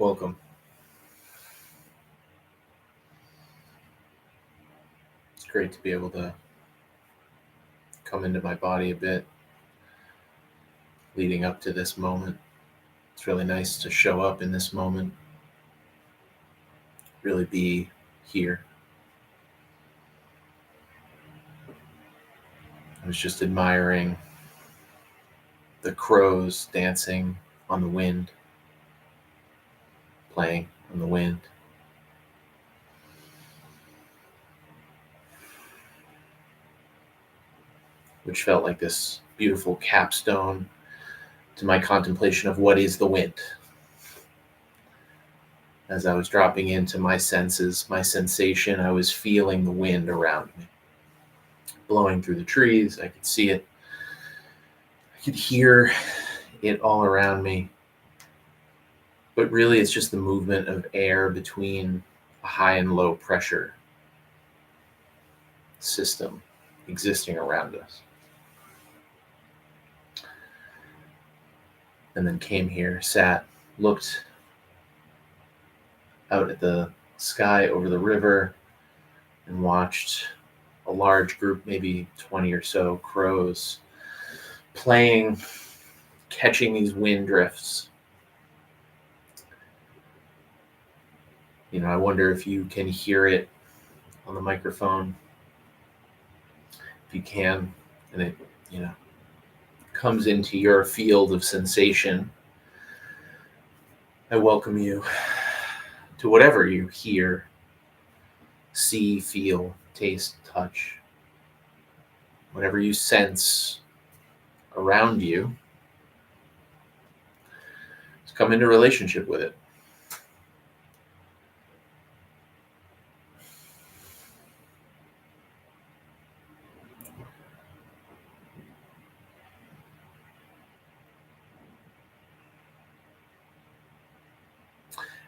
Welcome. It's great to be able to come into my body a bit leading up to this moment. It's really nice to show up in this moment, really be here. I was just admiring the crows dancing on the wind, playing on the wind. Which felt like this beautiful capstone to my contemplation of what is the wind. As I was dropping into my senses, my sensation, I was feeling the wind around me, blowing through the trees. I could see it. I could hear it all around me. But really, it's just the movement of air between a high and low pressure system existing around us. And then came here, sat, looked out at the sky over the river, and watched a large group, maybe 20 or so crows, playing, catching these wind drifts. I wonder if you can hear it on the microphone. If you can, and it, comes into your field of sensation, I welcome you to whatever you hear, see, feel, taste, touch, whatever you sense around you. Just come into relationship with it.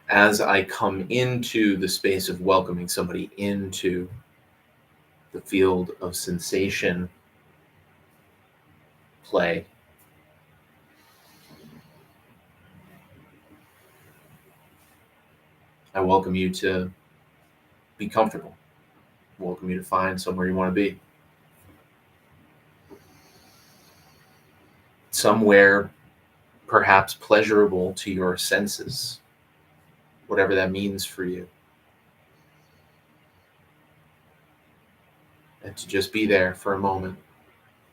As I come into the space of welcoming somebody into the field of sensation, play, I welcome you to be comfortable. I welcome you to find somewhere you want to be. Somewhere perhaps pleasurable to your senses, whatever that means for you. And to just be there for a moment,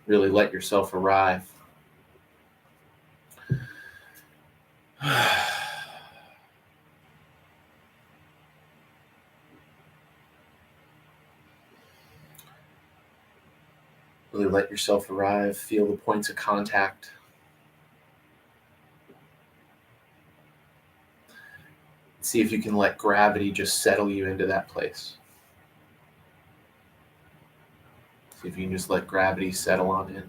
really let yourself arrive. Really let yourself arrive, feel the points of contact. See if you can let gravity just settle you into that place. See if you can just let gravity settle on in.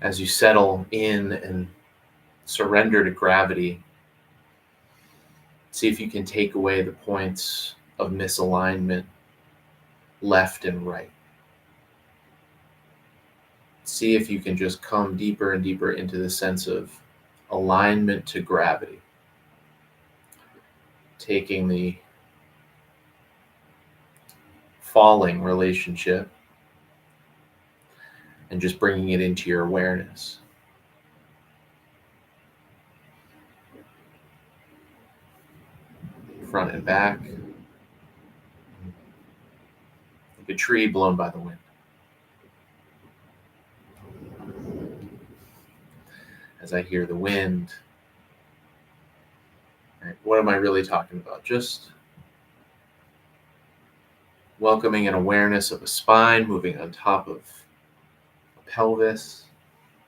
As you settle in and surrender to gravity, see if you can take away the points of misalignment left and right. See if you can just come deeper and deeper into the sense of alignment to gravity. Taking the falling relationship and just bringing it into your awareness. Front and back, like a tree blown by the wind. As I hear the wind, right, what am I really talking about? Just welcoming an awareness of a spine moving on top of a pelvis,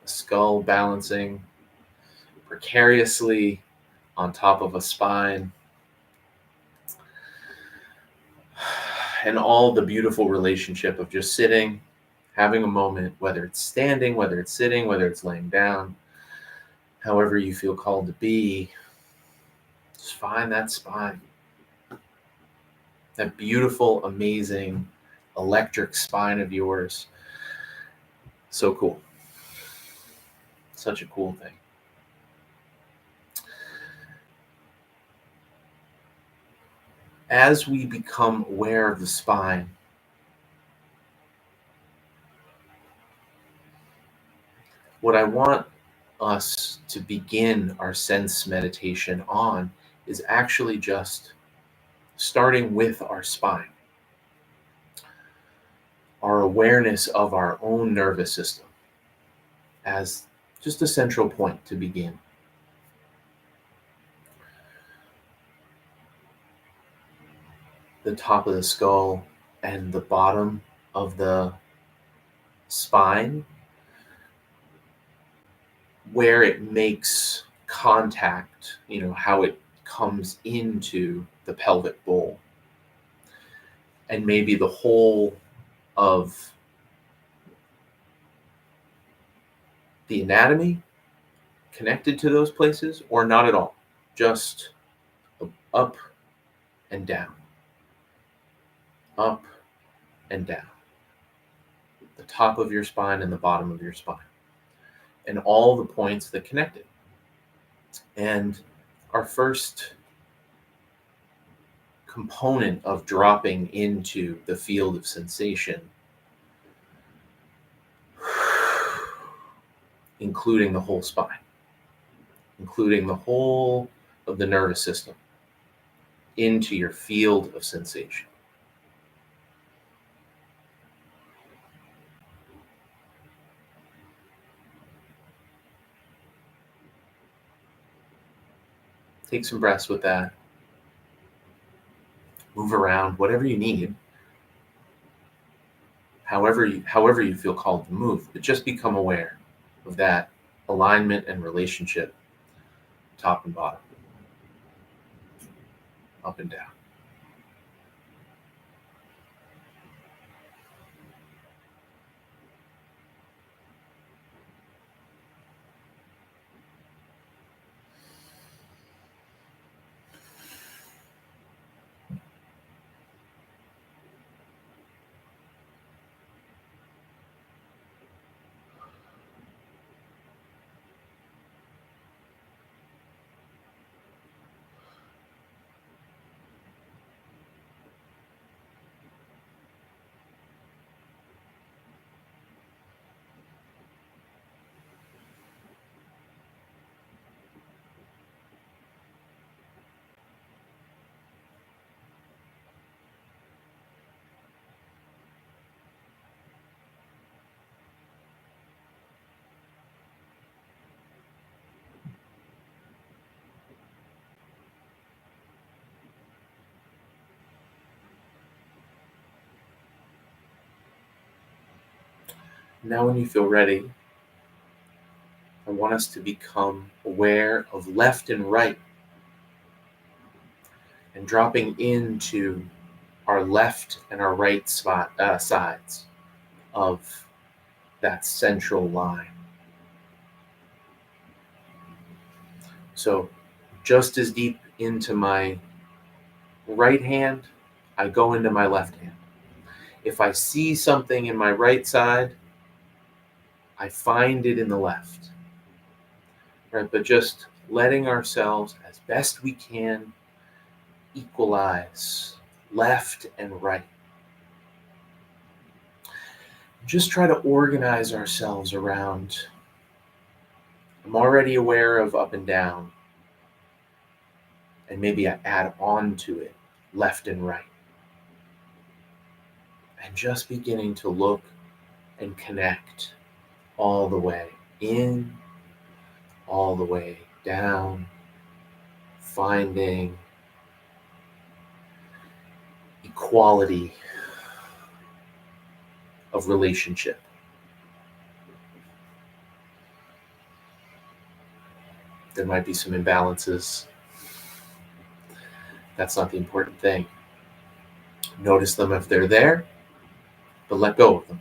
a skull balancing precariously on top of a spine, and all the beautiful relationship of just sitting Having a moment, whether it's standing, whether it's sitting, whether it's laying down, however you feel called to be, just find that spine. That beautiful, amazing, electric spine of yours. So cool. Such a cool thing. As we become aware of the spine, what I want us to begin our sense meditation on is actually just starting with our spine, our awareness of our own nervous system as just a central point to begin. The top of the skull and the bottom of the spine, where it makes contact, how it comes into the pelvic bowl, and maybe the whole of the anatomy connected to those places, or not at all, just up and down, up and down, the top of your spine and the bottom of your spine, and all the points that connect it. And our first component of dropping into the field of sensation, including the whole spine, including the whole of the nervous system, into your field of sensation. Take some breaths with that. Move around, whatever you need, however you feel called to move, but just become aware of that alignment and relationship, top and bottom, up and down. Now, when you feel ready, I want us to become aware of left and right, and dropping into our left and our right sides of that central line. So just as deep into my right hand, I go into my left hand. If I see something in my right side, I find it in the left. Right? But just letting ourselves, as best we can, equalize left and right. Just try to organize ourselves around. I'm already aware of up and down, and maybe I add on to it left and right. And just beginning to look and connect all the way in, all the way down, finding equality of relationship. There might be some imbalances. That's not the important thing. Notice them if they're there, but let go of them.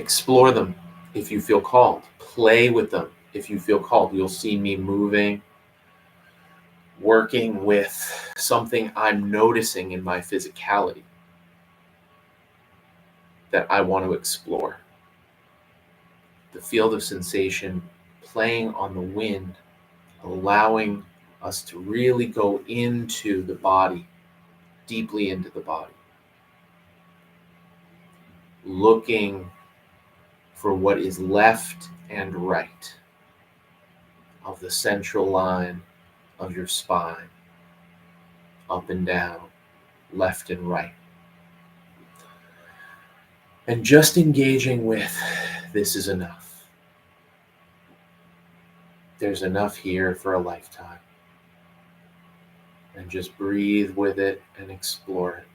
Explore them if you feel called. Play with them if you feel called. You'll see me moving, working with something I'm noticing in my physicality that I want to explore. The field of sensation, playing on the wind, allowing us to really go into the body, deeply into the body, looking for what is left and right of the central line of your spine, up and down, left and right. And just engaging with this is enough. There's enough here for a lifetime. And just breathe with it and explore it.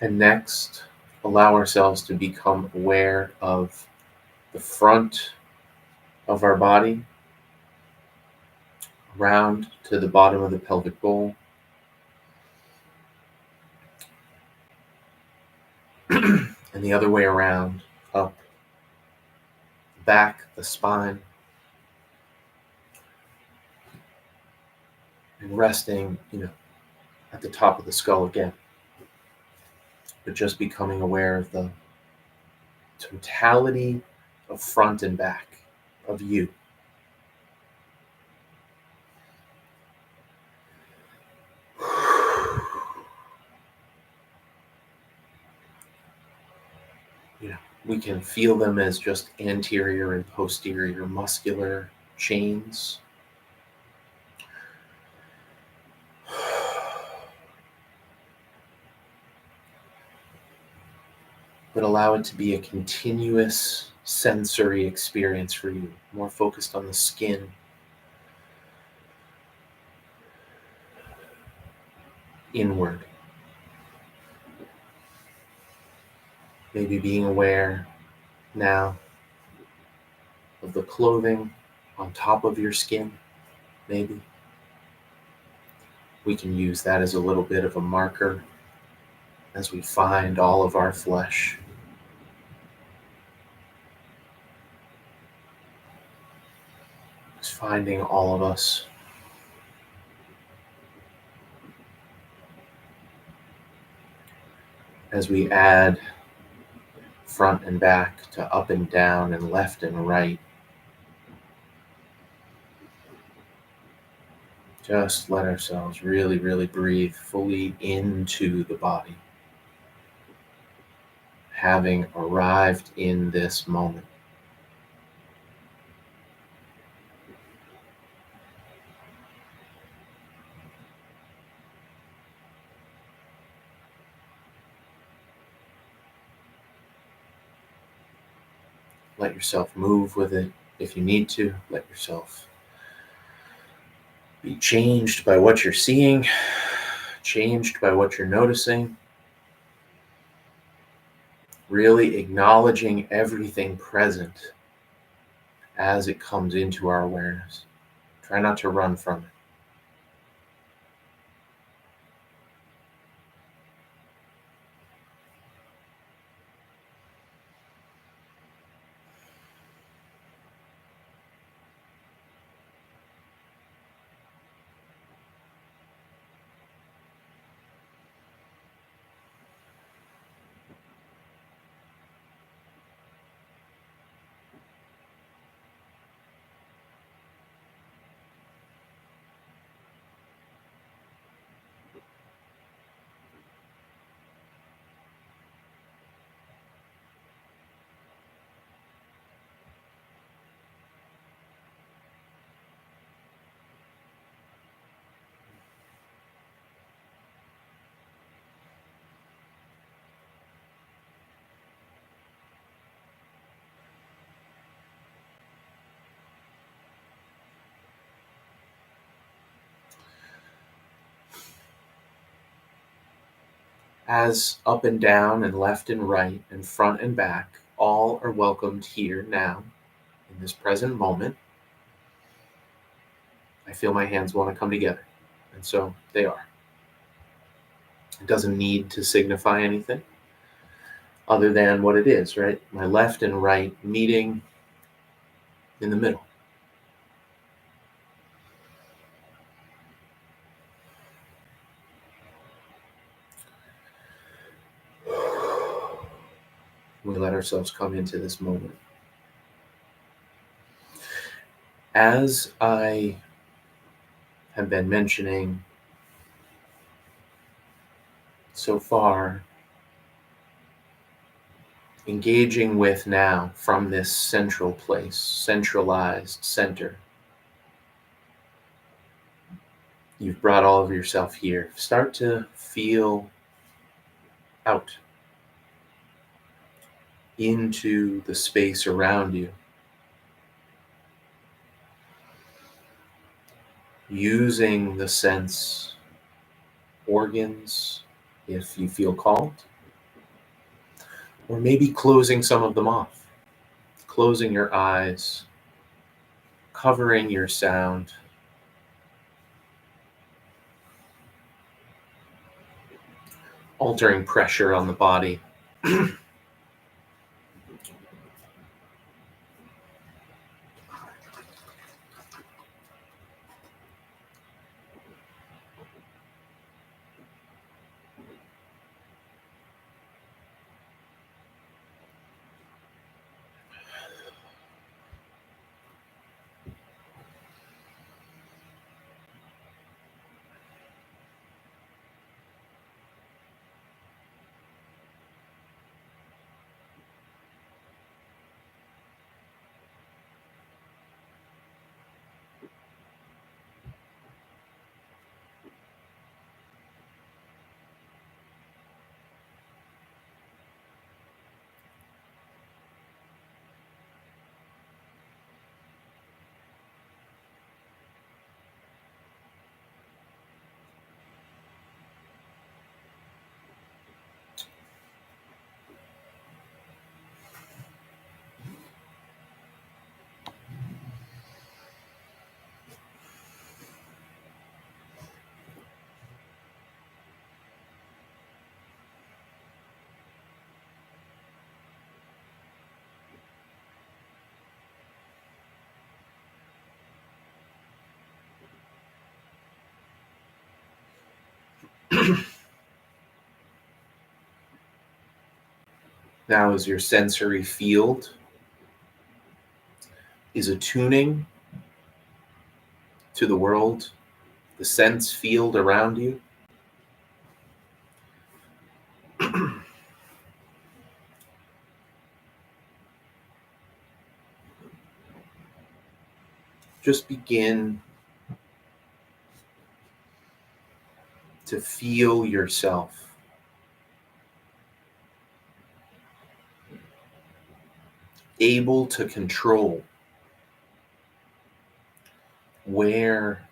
And next, allow ourselves to become aware of the front of our body, round to the bottom of the pelvic bowl, and the other way around, up, back, the spine, and resting, at the top of the skull again. But just becoming aware of the totality of front and back of you. We can feel them as just anterior and posterior muscular chains. But allow it to be a continuous sensory experience for you, more focused on the skin, inward. Maybe being aware now of the clothing on top of your skin, maybe. We can use that as a little bit of a marker as we find all of our flesh. Just finding all of us. As we add front and back to up and down and left and right, just let ourselves really, really breathe fully into the body. having arrived in this moment. Let yourself move with it if you need to. Let yourself be changed by what you're seeing, changed by what you're noticing. Really acknowledging everything present as it comes into our awareness. Try not to run from it. As up and down and left and right and front and back, all are welcomed here now in this present moment. I feel my hands want to come together, and so they are. It doesn't need to signify anything other than what it is, right? My left and right meeting in the middle. We let ourselves come into this moment. As I have been mentioning so far, engaging with now from this central place, centralized center. You've brought all of yourself here. Start to feel out into the space around you. Using the sense organs if you feel called, or maybe closing some of them off. Closing your eyes, covering your sound. Altering pressure on the body. Now, as your sensory field is attuning to the world, the sense field around you, just begin to feel yourself able to control where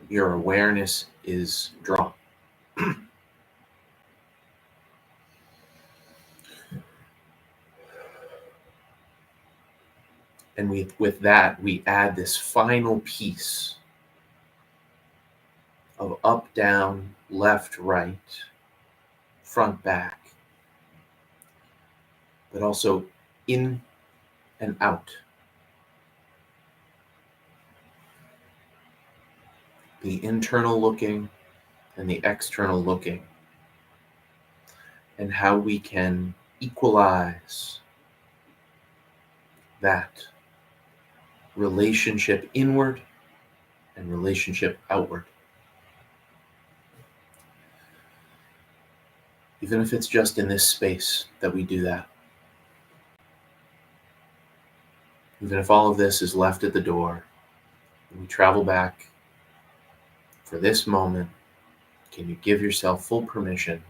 your awareness is drawn. And with that, we add this final piece of up, down, left, right, front, back, but also in and out. The internal looking and the external looking, and how we can equalize that relationship inward and relationship outward. Even if it's just in this space that we do that. Even if all of this is left at the door, and we travel back for this moment, can you give yourself full permission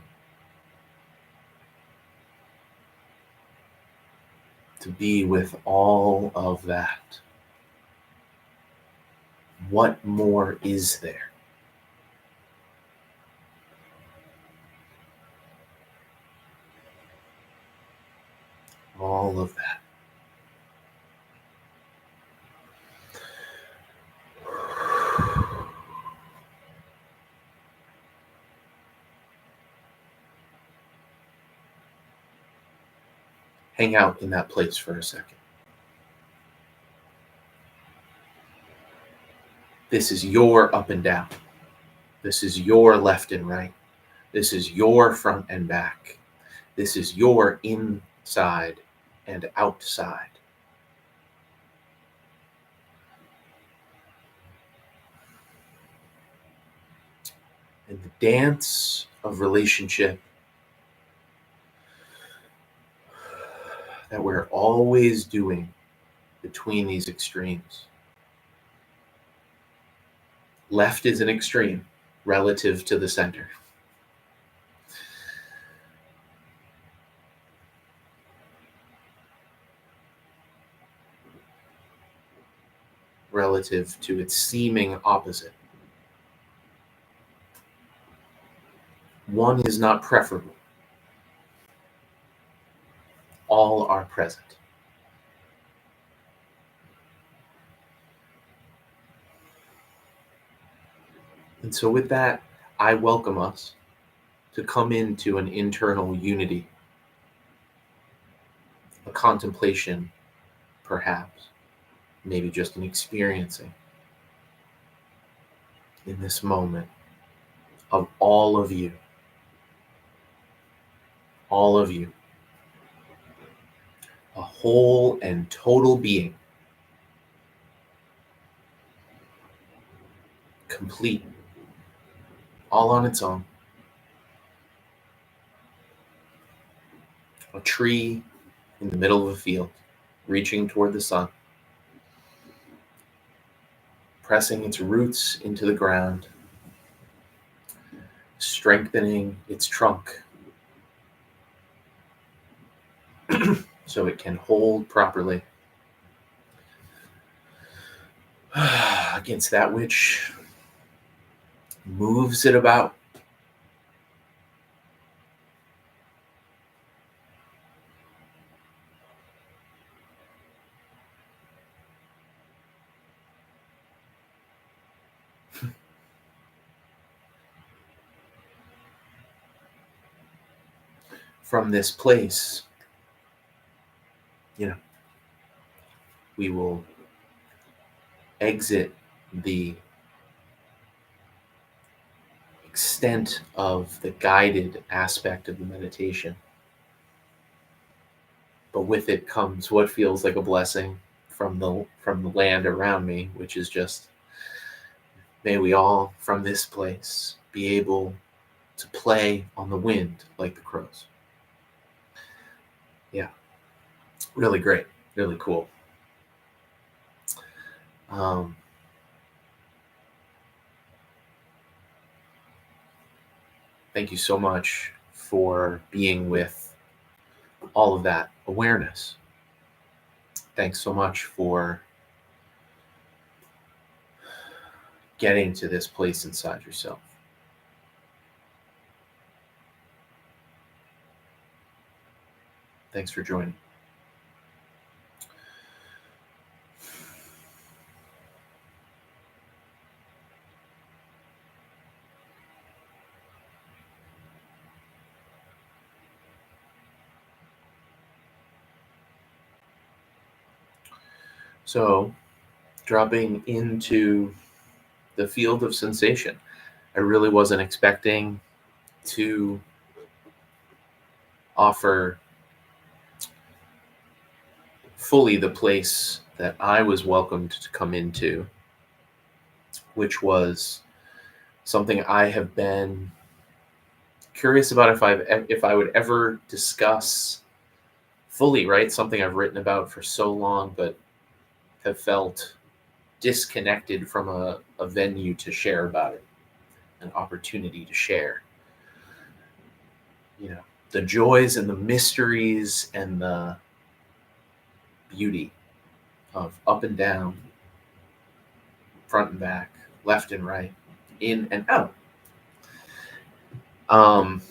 to be with all of that? What more is there? All of that. Hang out in that place for a second. This is your up and down. This is your left and right. This is your front and back. This is your inside and outside. And the dance of relationship that we're always doing between these extremes. Left is an extreme relative to the center. Relative to its seeming opposite. One is not preferable. All are present. And so with that, I welcome us to come into an internal unity, a contemplation, perhaps, maybe just an experiencing in this moment of all of you, a whole and total being, complete, all on its own. A tree in the middle of a field, reaching toward the sun, pressing its roots into the ground, strengthening its trunk so it can hold properly against that which moves it about. From this place, we will exit the extent of the guided aspect of the meditation. But with it comes what feels like a blessing from the land around me, which is just, may we all from this place be able to play on the wind like the crows. Yeah, really great, really cool. Um, Thank you so much for being with all of that awareness. Thanks so much for getting to this place inside yourself. Thanks for joining. So, dropping into the field of sensation, I really wasn't expecting to offer fully the place that I was welcomed to come into, which was something I have been curious about if I would ever discuss fully, right? Something I've written about for so long, but have felt disconnected from a venue to share about it, an opportunity to share. You know, the joys and the mysteries and the beauty of up and down, front and back, left and right, in and out. Um,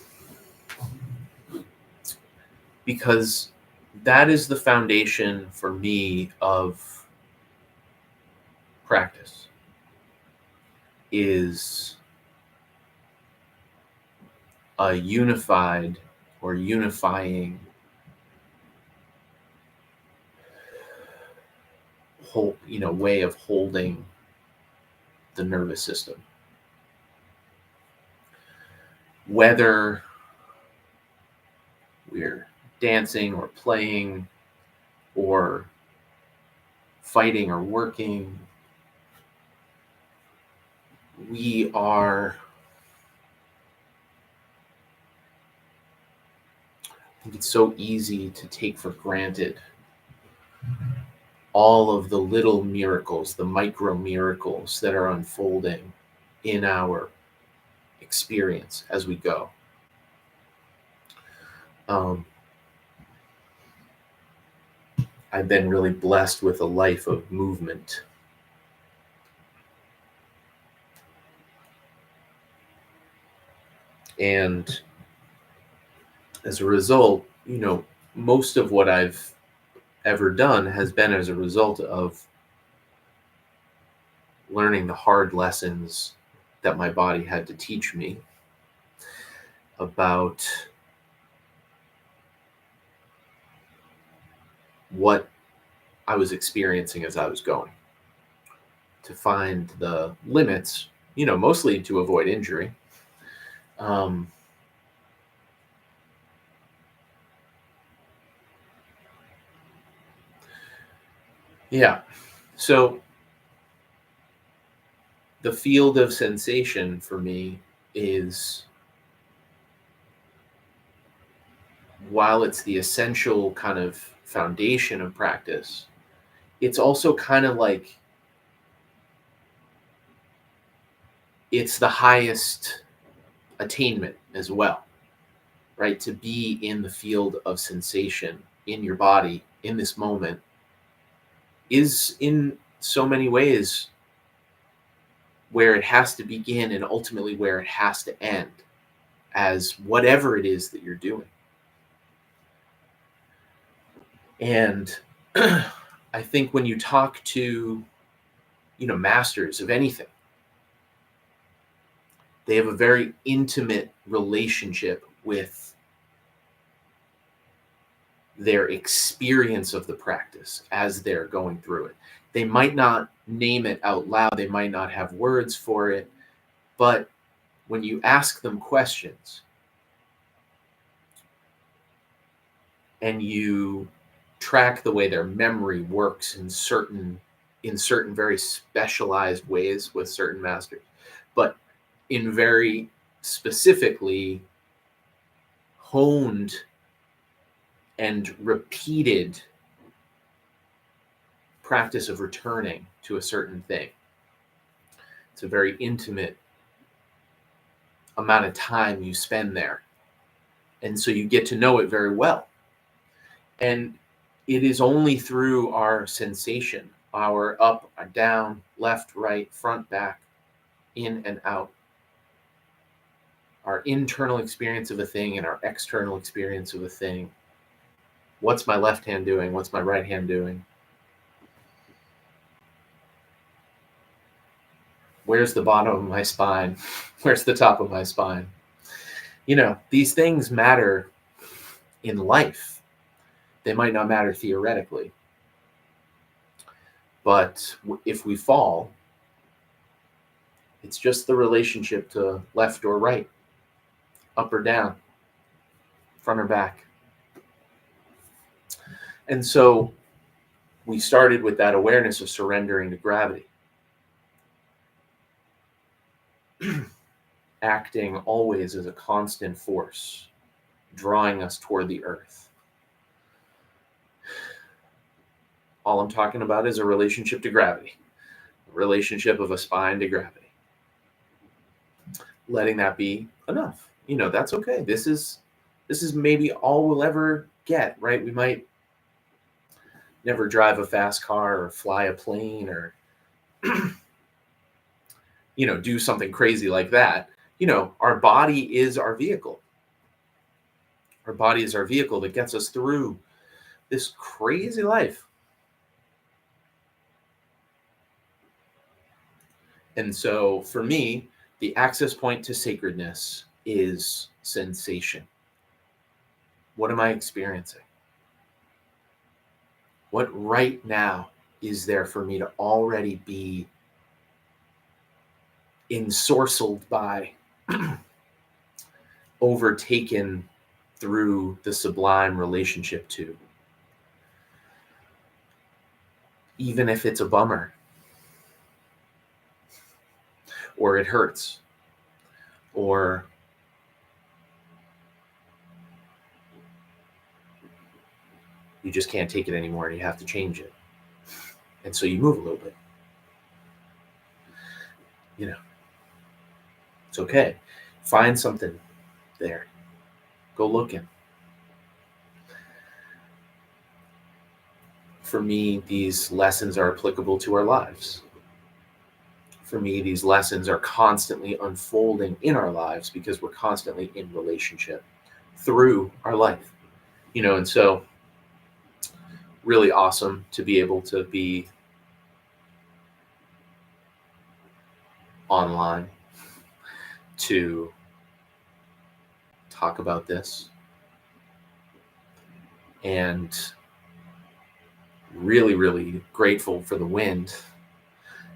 because that is the foundation for me of practice, is a unified or unifying whole, way of holding the nervous system. Whether we're dancing or playing or fighting or working, we are, I think it's so easy to take for granted all of the little miracles, the micro miracles that are unfolding in our experience as we go. I've been really blessed with a life of movement. And as a result, most of what I've ever done has been as a result of learning the hard lessons that my body had to teach me about what I was experiencing as I was going, to find the limits, mostly to avoid injury. Yeah. So the field of sensation for me is, while it's the essential kind of foundation of practice, it's also kind of like it's the highest attainment as well, right? To be in the field of sensation in your body in this moment is in so many ways where it has to begin and ultimately where it has to end, as whatever it is that you're doing. And I think when you talk to, masters of anything, they have a very intimate relationship with their experience of the practice as they're going through it. They might not name it out loud, they might not have words for it, but when you ask them questions and you track the way their memory works in certain very specialized ways with certain masters, but in very specifically honed and repeated practice of returning to a certain thing. It's a very intimate amount of time you spend there. And so you get to know it very well. And it is only through our sensation, our up, our down, left, right, front, back, in and out, our internal experience of a thing and our external experience of a thing. What's my left hand doing? What's my right hand doing? Where's the bottom of my spine? Where's the top of my spine? These things matter in life. They might not matter theoretically. But if we fall, it's just the relationship to left or right, up or down, front or back. And so we started with that awareness of surrendering to gravity. Acting always as a constant force, drawing us toward the earth. All I'm talking about is a relationship to gravity, a relationship of a spine to gravity. Letting that be enough. That's okay. This is maybe all we'll ever get, right? We might never drive a fast car or fly a plane or do something crazy like that. Our body is our vehicle. Our body is our vehicle that gets us through this crazy life. And so for me, the access point to sacredness is sensation. What am I experiencing? What right now is there for me to already be ensorcelled by, overtaken through the sublime relationship to? Even if it's a bummer, or it hurts, or you just can't take it anymore and you have to change it. And so you move a little bit. It's okay. Find something there. Go looking. For me, these lessons are applicable to our lives. For me, these lessons are constantly unfolding in our lives because we're constantly in relationship through our life. And so really awesome to be able to be online to talk about this, and really, really grateful for the wind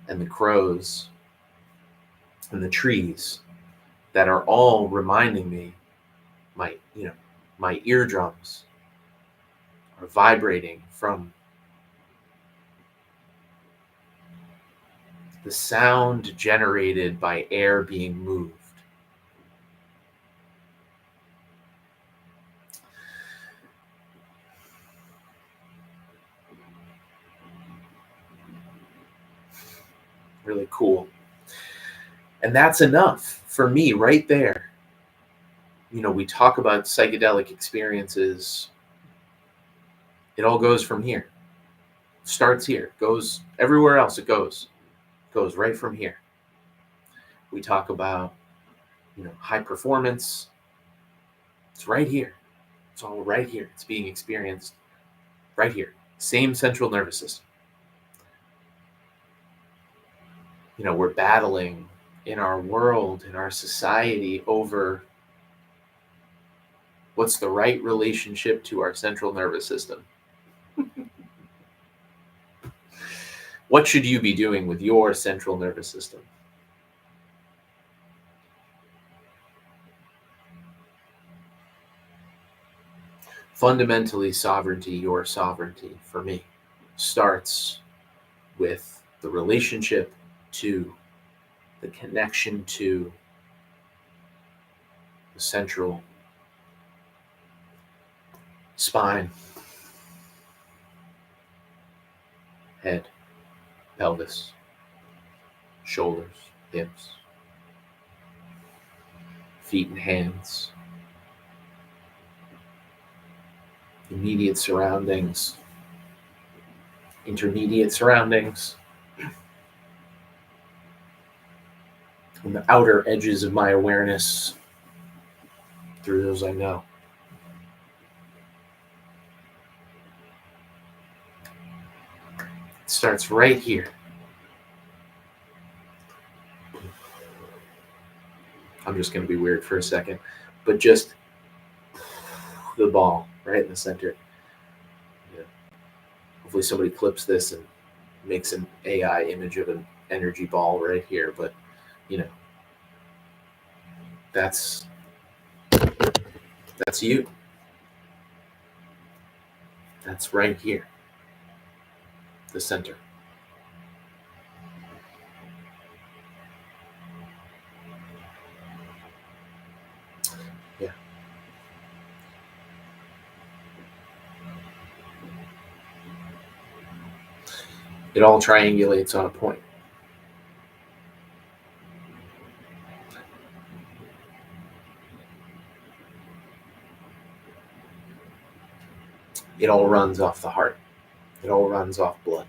and the crows and the trees that are all reminding me my eardrums are vibrating from the sound generated by air being moved. Really cool. And that's enough for me right there. We talk about psychedelic experiences. It all goes from here. Starts here, goes everywhere else. It goes right from here. We talk about, high performance. It's right here. It's all right here. It's being experienced right here. Same central nervous system. We're battling in our world, in our society, over what's the right relationship to our central nervous system. What should you be doing with your central nervous system? Fundamentally, your sovereignty, for me, starts with the relationship to, the connection to the central spine, head, pelvis, shoulders, hips, feet and hands, immediate surroundings, intermediate surroundings, and the outer edges of my awareness. Through those I know. It starts right here. I'm just going to be weird for a second, but just the ball right in the center. Yeah. Hopefully somebody clips this and makes an AI image of an energy ball right here, but that's you. That's right here, the center. Yeah. It all triangulates on a point. It all runs off the heart. It all runs off blood.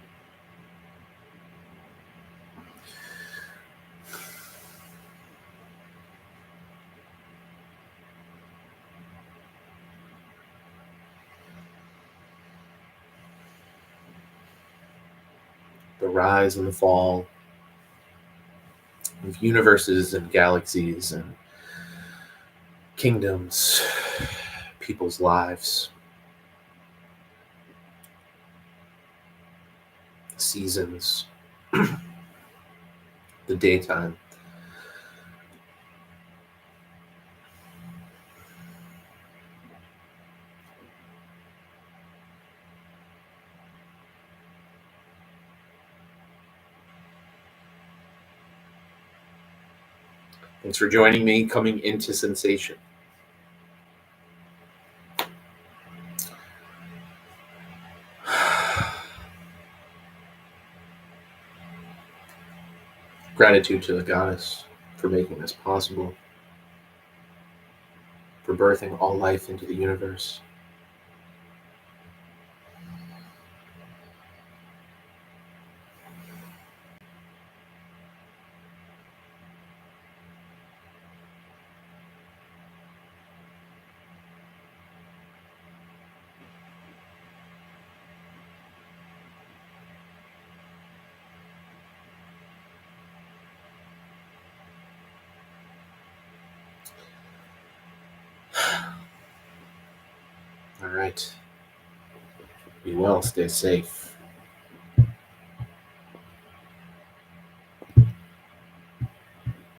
The rise and the fall of universes and galaxies and kingdoms, people's lives, seasons, the daytime. Thanks for joining me coming into sensation. Gratitude to the goddess for making this possible, for birthing all life into the universe. All right. Be well, stay safe.